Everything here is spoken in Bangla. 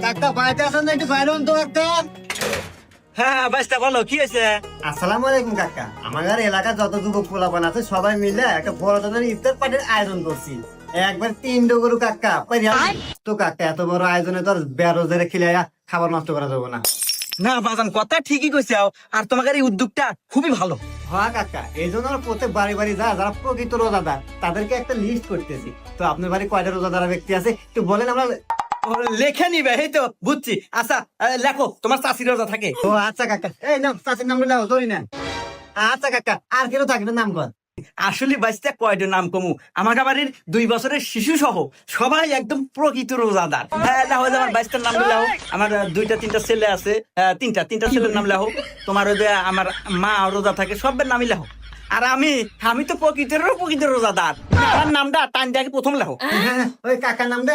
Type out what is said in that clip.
কাকা বাড়িতে আছেন না? একটু বাইরে হন তো কাকা। হ্যাঁ বাইশটা বলো কি হয়েছে? আসসালামু আলাইকুম কাকা। আমাদের এলাকার যত যুবক পোলাপান আছে সবাই মিলে একটা বড় ধরনের ইফতার পার্টির আয়োজন করছি। একবার 3 গরু কাকা তো কাকা, এত বড় আয়োজনে তো আর বেরোজগারে খিলাইয়া খাবার নষ্ট করা যাবে না। না বাজান কথা ঠিকই কইছে, আর তোমাদের এই উদ্যোগটা খুবই ভালো। হ্যাঁ কাকা, এই জন্য আমরা প্রত্যেক বাড়ি বাড়ি যারা প্রকৃত রোজাদার তাদেরকে একটা লিস্ট করতেছি। তো আপনার বাড়ি কয়টা রোজাদার ব্যক্তি আছে একটু বলেন, আমরা। ও, লেখে নিবে, এই তো বুঝছি। আচ্ছা লেখো, তোমার চাষি রোজা থাকে। ও আচ্ছা কাকা, এই নাম চাষির নাম নাও, ধরি না। আচ্ছা কাকা, আর কেউ থাকবে নাম কর। আসলে বাইশটা কয়টা নাম কমু, আমার বাড়ির 2 বছরের শিশু সহ সবাই একদম প্রকৃত রোজাদার। হ্যাঁ লেখো, আমার বাইশটার নাম লেখো। আমার 2-3টা ছেলে আছে, তিনটা ছেলের নাম লেখো। তোমার ওই যে আমার মা রোজা থাকে, সবের নামই লেখো। আর আমি তো প্রকৃত রোজাদার। আমার নামটা টান দিয়ে প্রথম লেখো। হ্যাঁ, ওই কাকার নামটা